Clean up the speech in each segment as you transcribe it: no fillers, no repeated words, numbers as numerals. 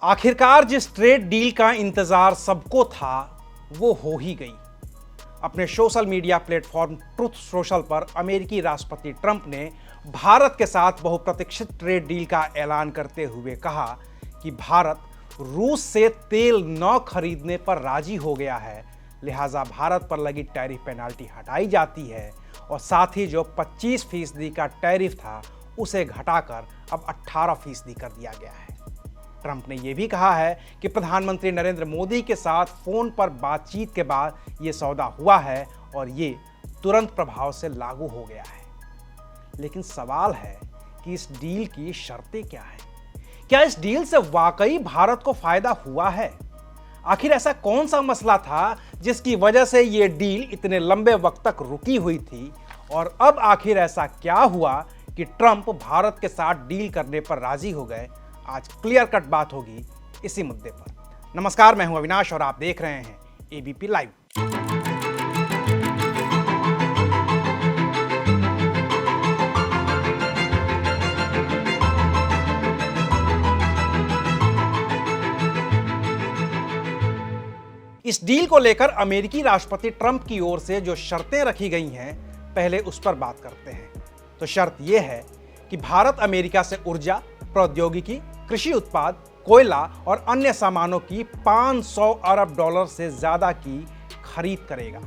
आखिरकार जिस trade deal का इंतजार सबको था वो हो ही गई। अपने social media platform truth social पर अमेरिकी राष्ट्रपति ट्रंप ने भारत के साथ बहुप्रतीक्षित ट्रेड डील का ऐलान करते हुए कहा कि भारत रूस से तेल न खरीदने पर राजी हो गया है, लिहाजा भारत पर लगी टैरिफ पेनाल्टी हटाई जाती है और साथ ही जो 25% का टैरिफ था उसे घटाकर अब 18% कर दिया गया है। ट्रंप ने यह भी कहा है कि प्रधानमंत्री नरेंद्र मोदी के साथ फोन पर बातचीत के बाद यह सौदा हुआ है और ये तुरंत प्रभाव से लागू हो गया है। लेकिन सवाल है कि इस डील की शर्तें क्या हैं? क्या इस डील से वाकई भारत को फायदा हुआ है? आखिर ऐसा कौन सा मसला था जिसकी वजह से यह डील इतने लंबे वक्त तक रुकी हुई थी और अब आखिर ऐसा क्या हुआ कि ट्रंप भारत के साथ डील करने पर राजी हो गए? आज क्लियर कट बात होगी इसी मुद्दे पर। नमस्कार, मैं हूं अविनाश और आप देख रहे हैं एबीपी लाइव। इस डील को लेकर अमेरिकी राष्ट्रपति ट्रंप की ओर से जो शर्तें रखी गई हैं, पहले उस पर बात करते हैं। तो शर्त यह है कि भारत अमेरिका से ऊर्जा, प्रौद्योगिकी, कृषि उत्पाद, कोयला और अन्य सामानों की 500 अरब डॉलर से ज्यादा की खरीद करेगा।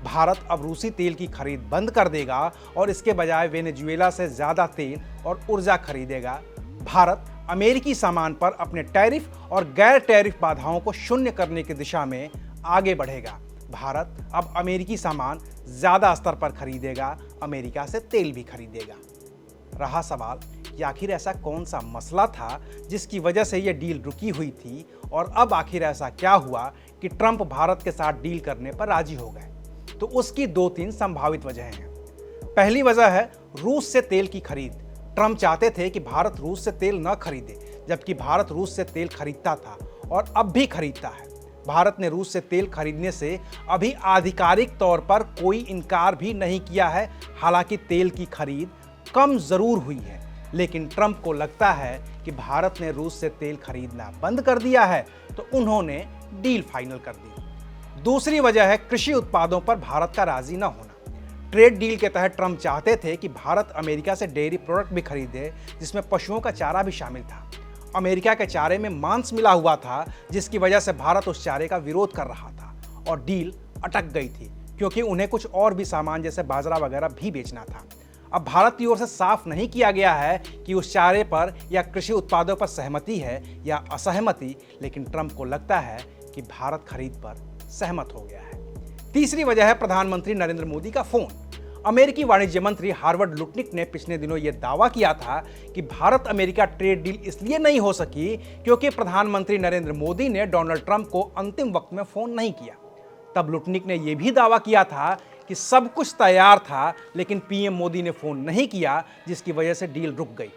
भारत अब रूसी तेल की खरीद बंद कर देगा और इसके बजाय वेनेजुएला से ज्यादा तेल और ऊर्जा खरीदेगा। भारत अमेरिकी सामान पर अपने टैरिफ और गैर टैरिफ बाधाओं को शून्य करने की दिशा में आगे बढ़ेगा। भारत अब अमेरिकी सामान ज्यादा स्तर पर खरीदेगा, अमेरिका से तेल भी खरीदेगा। रहा सवाल कि आखिर ऐसा कौन सा मसला था जिसकी वजह से यह डील रुकी हुई थी और अब आखिर ऐसा क्या हुआ कि ट्रंप भारत के साथ डील करने पर राजी हो गए? तो उसकी 2-3 संभावित वजहें हैं। पहली वजह है रूस से तेल की खरीद। ट्रंप चाहते थे कि भारत रूस से तेल न खरीदे, जबकि भारत रूस से तेल खरीदता था और अब भी खरीदता है। भारत ने रूस से तेल खरीदने से अभी आधिकारिक तौर पर कोई इनकार भी नहीं किया है। हालांकि तेल की खरीद कम जरूर हुई है, लेकिन ट्रंप को लगता है कि भारत ने रूस से तेल खरीदना बंद कर दिया है, तो उन्होंने डील फाइनल कर दी। दूसरी वजह है कृषि उत्पादों पर भारत का राजी न होना। ट्रेड डील के तहत ट्रंप चाहते थे कि भारत अमेरिका से डेयरी प्रोडक्ट भी खरीदे, जिसमें पशुओं का चारा भी शामिल था। अमेरिका के चारे में मांस मिला हुआ था, जिसकी वजह से भारत उस चारे का विरोध कर रहा था और डील अटक गई थी, क्योंकि उन्हें कुछ और भी सामान जैसे बाजरा वगैरह भी बेचना था। अब भारत की ओर से साफ नहीं किया गया है कि उस चारे पर या कृषि उत्पादों पर सहमति है या असहमति, लेकिन ट्रंप को लगता है कि भारत खरीद पर सहमत हो गया है। तीसरी वजह है प्रधानमंत्री नरेंद्र मोदी का फोन। अमेरिकी वाणिज्य मंत्री हार्वर्ड लुटनिक ने पिछले दिनों यह दावा किया था कि भारत अमेरिका ट्रेड डील इसलिए नहीं हो सकी क्योंकि प्रधानमंत्री नरेंद्र मोदी ने डोनाल्ड ट्रंप को अंतिम वक्त में फोन नहीं किया। तब लुटनिक ने यह भी दावा किया था कि सब कुछ तैयार था, लेकिन पीएम मोदी ने फोन नहीं किया, जिसकी वजह से डील रुक गई।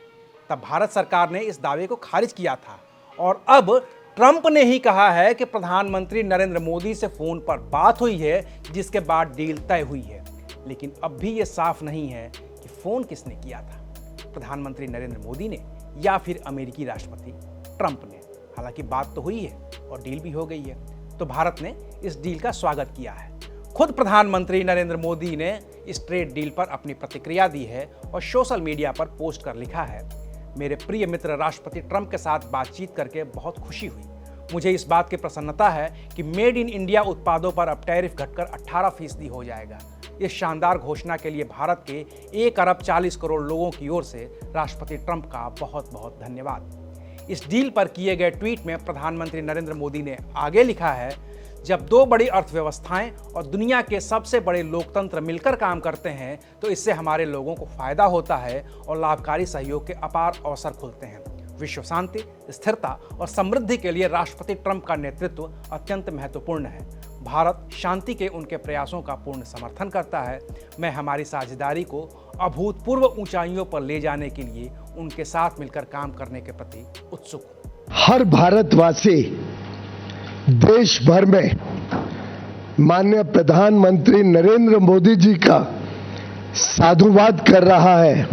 तब भारत सरकार ने इस दावे को खारिज किया था और अब ट्रंप ने ही कहा है कि प्रधानमंत्री नरेंद्र मोदी से फोन पर बात हुई है, जिसके बाद डील तय हुई है। लेकिन अब भी यह साफ नहीं है कि फोन किसने किया था, प्रधानमंत्री नरेंद्र मोदी ने या फिर अमेरिकी राष्ट्रपति ट्रंप ने। हालांकि बात तो हुई है और डील भी हो गई है, तो भारत ने इस डील का स्वागत किया है। खुद प्रधानमंत्री नरेंद्र मोदी ने इस ट्रेड डील पर अपनी प्रतिक्रिया दी है और सोशल मीडिया पर पोस्ट कर लिखा है, मेरे प्रिय मित्र राष्ट्रपति ट्रंप के साथ बातचीत करके बहुत खुशी हुई। मुझे इस बात की प्रसन्नता है कि मेड इन इंडिया उत्पादों पर अब टैरिफ घटकर 18% हो जाएगा। इस शानदार घोषणा के लिए भारत के 1 अरब 40 करोड़ लोगों की ओर से राष्ट्रपति ट्रंप का बहुत बहुत धन्यवाद। इस डील पर किए गए ट्वीट में प्रधानमंत्री नरेंद्र मोदी ने आगे लिखा है, जब 2 बड़ी अर्थव्यवस्थाएं और दुनिया के सबसे बड़े लोकतंत्र मिलकर काम करते हैं तो इससे हमारे लोगों को फायदा होता है और लाभकारी सहयोग के अपार अवसर खुलते हैं। विश्व शांति, स्थिरता और समृद्धि के लिए राष्ट्रपति ट्रंप का नेतृत्व अत्यंत महत्वपूर्ण है। भारत शांति के उनके प्रयासों का पूर्ण समर्थन करता है। मैं हमारी साझेदारी को अभूतपूर्व ऊंचाइयों पर ले जाने के लिए उनके साथ मिलकर काम करने के प्रति उत्सुक हूं। हर भारतवासी देश भर में माननीय प्रधानमंत्री नरेंद्र मोदी जी का साधुवाद कर रहा है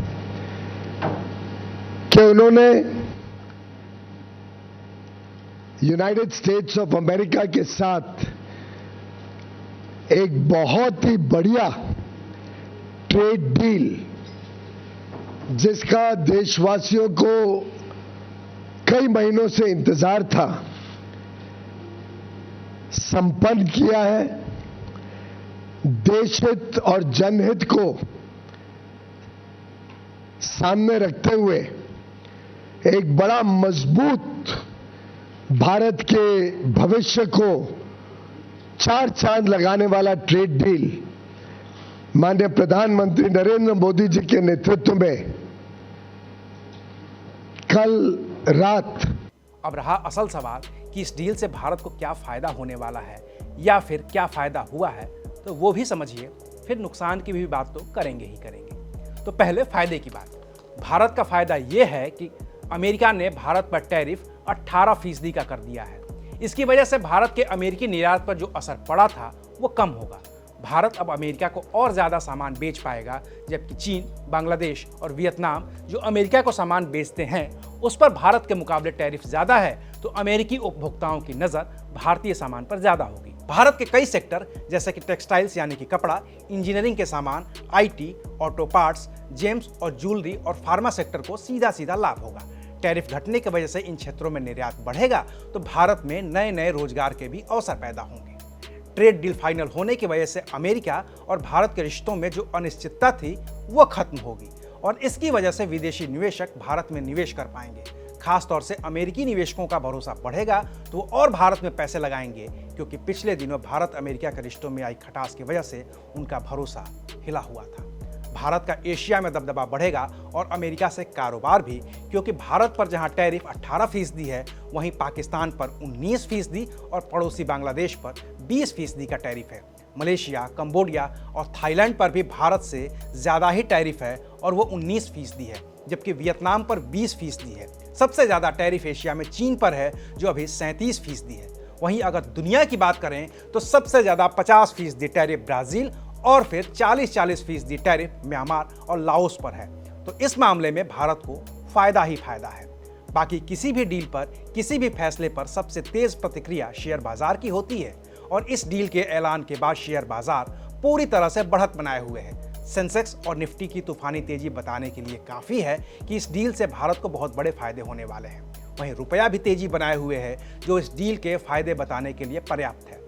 कि उन्होंने यूनाइटेड स्टेट्स ऑफ अमेरिका के साथ एक बहुत ही बढ़िया ट्रेड डील, जिसका देशवासियों को कई महीनों से इंतजार था, संपन्न किया है। देश हित और जनहित को सामने रखते हुए एक बड़ा मजबूत भारत के भविष्य को चार चांद लगाने वाला ट्रेड डील माननीय प्रधानमंत्री नरेंद्र मोदी जी के नेतृत्व में कल रात। अब रहा असल सवाल कि इस डील से भारत को क्या फायदा होने वाला है या फिर क्या फायदा हुआ है, तो वो भी समझिए, फिर नुकसान की भी बात तो करेंगे ही करेंगे। तो पहले फायदे की बात। भारत का फायदा ये है कि अमेरिका ने भारत पर टैरिफ 18% का कर दिया है। इसकी वजह से भारत के अमेरिकी निर्यात पर जो असर पड़ा था वो कम होगा। भारत अब अमेरिका को और ज़्यादा सामान बेच पाएगा, जबकि चीन, बांग्लादेश और वियतनाम जो अमेरिका को सामान बेचते हैं उस पर भारत के मुकाबले टैरिफ ज़्यादा है, तो अमेरिकी उपभोक्ताओं की नज़र भारतीय सामान पर ज़्यादा होगी। भारत के कई सेक्टर जैसे कि टेक्सटाइल्स यानी कि कपड़ा, इंजीनियरिंग के सामान, आईटी, ऑटो पार्ट्स, जेम्स और ज्वेलरी और फार्मा सेक्टर को सीधा सीधा लाभ होगा। टैरिफ घटने की वजह से इन क्षेत्रों में निर्यात बढ़ेगा, तो भारत में नए नए रोजगार के भी अवसर पैदा होंगे। ट्रेड डील फाइनल होने की वजह से अमेरिका और भारत के रिश्तों में जो अनिश्चितता थी वो खत्म होगी और इसकी वजह से विदेशी निवेशक भारत में निवेश कर पाएंगे। खासतौर से अमेरिकी निवेशकों का भरोसा बढ़ेगा, तो वो और भारत में पैसे लगाएंगे, क्योंकि पिछले दिनों भारत अमेरिका के रिश्तों में आई खटास की वजह से उनका भरोसा हिला हुआ था। भारत का एशिया में दबदबा बढ़ेगा और अमेरिका से कारोबार भी, क्योंकि भारत पर जहां टैरिफ 18% है, वहीं पाकिस्तान पर 19% और पड़ोसी बांग्लादेश पर 20% का टैरिफ है। मलेशिया, कंबोडिया और थाईलैंड पर भी भारत से ज़्यादा ही टैरिफ है और वो 19% है, जबकि वियतनाम पर 20% है। सबसे ज़्यादा टैरिफ एशिया में चीन पर है, जो अभी 37% है। वहीं अगर दुनिया की बात करें तो सबसे ज़्यादा 50% टैरिफ ब्राज़ील और फिर 40% टैरिफ म्यांमार और लाओस पर है। तो इस मामले में भारत को फायदा ही फायदा है। बाकी किसी भी डील पर, किसी भी फैसले पर सबसे तेज प्रतिक्रिया शेयर बाजार की होती है और इस डील के ऐलान के बाद शेयर बाजार पूरी तरह से बढ़त बनाए हुए हैं। सेंसेक्स और निफ्टी की तूफानी तेजी बताने के लिए काफ़ी है कि इस डील से भारत को बहुत बड़े फायदे होने वाले हैं। वहीं रुपया भी तेजी बनाए हुए है, जो इस डील के फायदे बताने के लिए पर्याप्त है।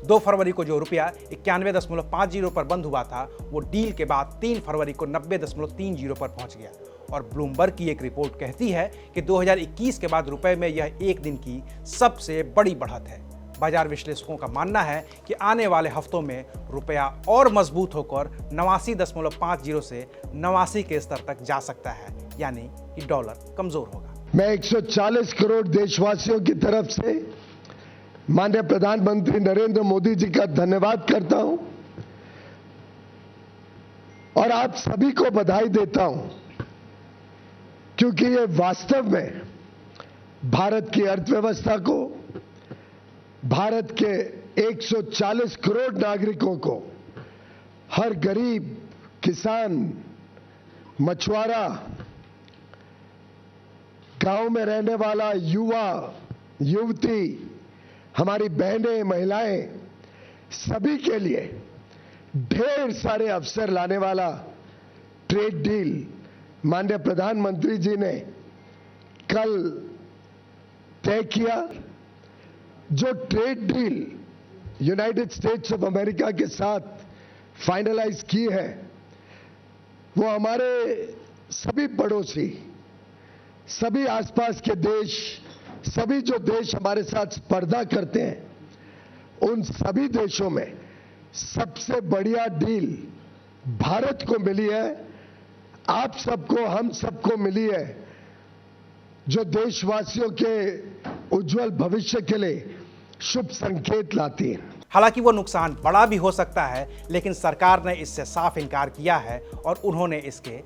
2 फरवरी को जो रुपया 91.50 पर बंद हुआ था, वो डील के बाद 3 फरवरी को 90.30 पर पहुंच गया। और ब्लूमबर्ग की एक रिपोर्ट कहती है कि 2021 के बाद रुपए में यह एक दिन की सबसे बड़ी बढ़त है। बाजार विश्लेषकों का मानना है कि आने वाले हफ्तों में रुपया और मजबूत होकर 89.50 से 89 के स्तर तक जा सकता है, यानी कि डॉलर कमजोर होगा। मैं 140 करोड़ देशवासियों की तरफ से माननीय प्रधानमंत्री नरेंद्र मोदी जी का धन्यवाद करता हूं और आप सभी को बधाई देता हूं, क्योंकि ये वास्तव में भारत की अर्थव्यवस्था को, भारत के 140 करोड़ नागरिकों को, हर गरीब, किसान, मछुआरा, गांव में रहने वाला युवा, युवती, हमारी बहनें, महिलाएं, सभी के लिए ढेर सारे अवसर लाने वाला ट्रेड डील माननीय प्रधानमंत्री जी ने कल तय किया। जो trade deal United states of America के साथ फाइनलाइज की है, वो हमारे सभी पड़ोसी, सभी आसपास के देश, सभी जो देश हमारे साथ स्पर्धा करते हैं, उन सभी देशों में सबसे बढ़िया डील भारत को मिली है। आप सबको, हम सबको मिली है, जो देशवासियों के उज्जवल भविष्य के लिए शुभ संकेत लाती है। हालांकि वो नुकसान बड़ा भी हो सकता है, लेकिन सरकार ने इससे साफ इनकार किया है और उन्होंने इसके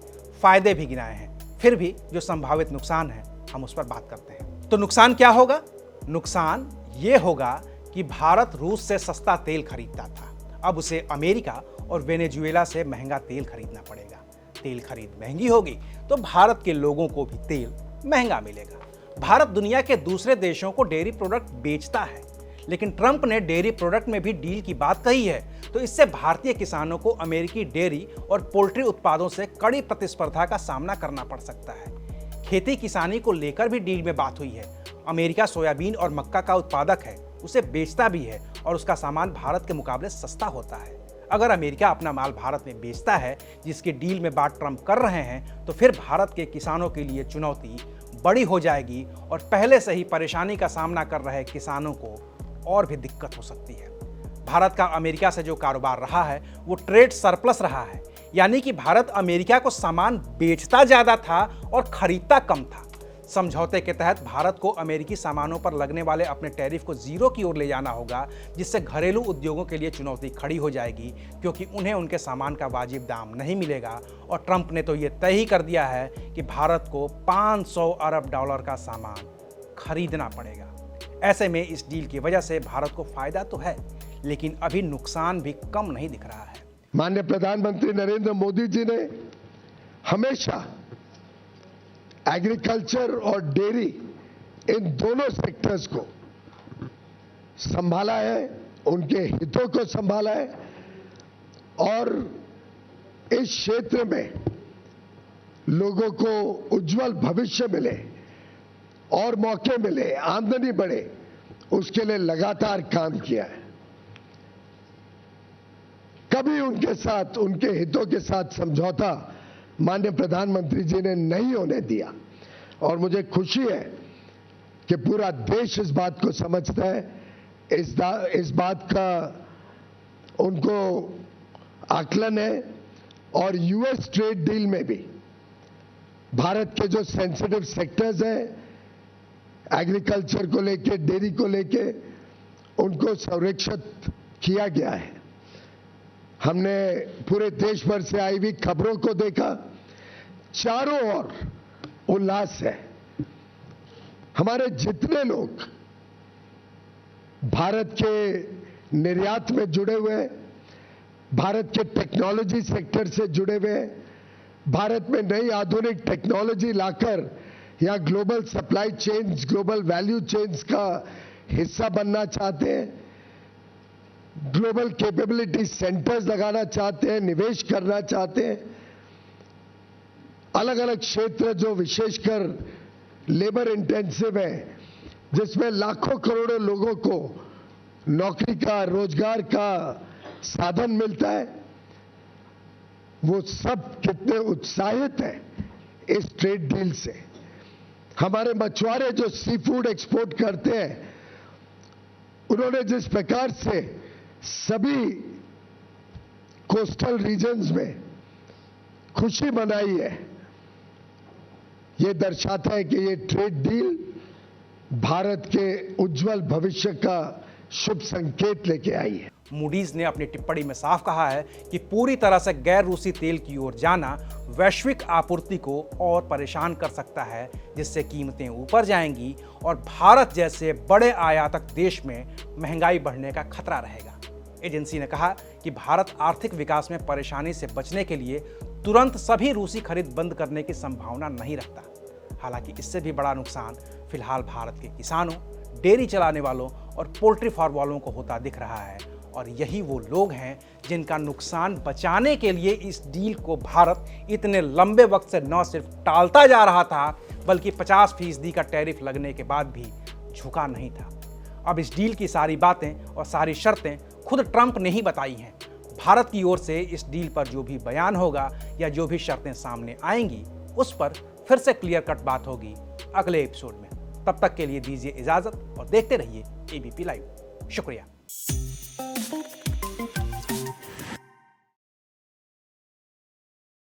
फायदे भी गिनाए हैं। फिर भी जो संभावित नुकसान है, हम उस पर बात करते हैं। तो नुकसान क्या होगा? नुकसान ये होगा कि भारत रूस से सस्ता तेल खरीदता था, अब उसे अमेरिका और वेनेजुएला से महंगा तेल खरीदना पड़ेगा। तेल खरीद महंगी होगी तो भारत के लोगों को भी तेल महंगा मिलेगा। भारत दुनिया के दूसरे देशों को डेयरी प्रोडक्ट बेचता है, लेकिन ट्रंप ने डेयरी प्रोडक्ट में भी डील की बात कही है, तो इससे भारतीय किसानों को अमेरिकी डेयरी और पोल्ट्री उत्पादों से कड़ी प्रतिस्पर्धा का सामना करना पड़ सकता है। खेती किसानी को लेकर भी डील में बात हुई है। अमेरिका सोयाबीन और मक्का का उत्पादक है, उसे बेचता भी है और उसका सामान भारत के मुकाबले सस्ता होता है। अगर अमेरिका अपना माल भारत में बेचता है, जिसकी डील में बात ट्रंप कर रहे हैं, तो फिर भारत के किसानों के लिए चुनौती बड़ी हो जाएगी और पहले से ही परेशानी का सामना कर रहे किसानों को और भी दिक्कत हो सकती है। भारत का अमेरिका से जो कारोबार रहा है वो ट्रेड सरप्लस रहा है, यानी कि भारत अमेरिका को सामान बेचता ज्यादा था और खरीदता कम था। समझौते के तहत भारत को अमेरिकी सामानों पर लगने वाले अपने टैरिफ को जीरो की ओर ले जाना होगा, जिससे घरेलू उद्योगों के लिए चुनौती खड़ी हो जाएगी, क्योंकि उन्हें उनके सामान का वाजिब दाम नहीं मिलेगा। और ट्रंप ने तो ये तय ही कर दिया है कि भारत को $500 अरब का सामान खरीदना पड़ेगा। ऐसे में इस डील की वजह से भारत को फायदा तो है, लेकिन अभी नुकसान भी कम नहीं दिख रहा है। माननीय प्रधानमंत्री नरेंद्र मोदी जी ने हमेशा एग्रीकल्चर और डेयरी इन दोनों सेक्टर्स को संभाला है, उनके हितों को संभाला है और इस क्षेत्र में लोगों को उज्जवल भविष्य मिले और मौके मिले, आमदनी बढ़े, उसके लिए लगातार काम किया है। कभी उनके साथ, उनके हितों के साथ समझौता माननीय प्रधानमंत्री जी ने नहीं होने दिया और मुझे खुशी है कि पूरा देश इस बात को समझता है, इस बात का उनको आकलन है। और यूएस ट्रेड डील में भी भारत के जो सेंसिटिव सेक्टर्स हैं, एग्रीकल्चर को लेके, डेयरी को लेके, उनको संरक्षित किया गया है। हमने पूरे देश भर से आई हुई खबरों को देखा, चारों ओर उल्लास है। हमारे जितने लोग भारत के निर्यात में जुड़े हुए हैं, भारत के टेक्नोलॉजी सेक्टर से जुड़े हुए हैं, भारत में नई आधुनिक टेक्नोलॉजी लाकर या global supply chains, global value chains का हिस्सा बनना चाहते हैं, ग्लोबल कैपेबिलिटी सेंटर्स लगाना चाहते हैं, निवेश करना चाहते हैं। अलग अलग क्षेत्र जो विशेषकर लेबर इंटेंसिव है, जिसमें लाखों करोड़ों लोगों को नौकरी का, रोजगार का साधन मिलता है, वो सब कितने उत्साहित हैं इस ट्रेड डील से। हमारे मछुआरे जो सी फूड एक्सपोर्ट करते हैं, उन्होंने जिस प्रकार से सभी कोस्टल रीजन्स में खुशी मनाई है, ये दर्शाता है कि ये ट्रेड डील भारत के उज्जवल भविष्य का शुभ संकेत लेके आई है। मूडीज ने अपनी टिप्पणी में साफ कहा है कि पूरी तरह से गैर रूसी तेल की ओर जाना वैश्विक आपूर्ति को और परेशान कर सकता है, जिससे कीमतें ऊपर जाएंगी और भारत जैसे बड़े आयातक देश में महंगाई बढ़ने का खतरा रहेगा। एजेंसी ने कहा कि भारत आर्थिक विकास में परेशानी से बचने के लिए तुरंत सभी रूसी खरीद बंद करने की संभावना नहीं रखता। हालांकि इससे भी बड़ा नुकसान फिलहाल भारत के किसानों, डेयरी चलाने वालों और पोल्ट्री फार्म वालों को होता दिख रहा है, और यही वो लोग हैं जिनका नुकसान बचाने के लिए इस डील को भारत इतने लंबे वक्त से न सिर्फ टालता जा रहा था, बल्कि 50% का टैरिफ लगने के बाद भी झुका नहीं था। अब इस डील की सारी बातें और सारी शर्तें खुद ट्रंप ने ही बताई हैं। भारत की ओर से इस डील पर जो भी बयान होगा या जो भी शर्तें सामने आएंगी, उस पर फिर से क्लियर कट बात होगी अगले एपिसोड में। तब तक के लिए दीजिए इजाजत और देखते रहिए एबीपी लाइव। शुक्रिया।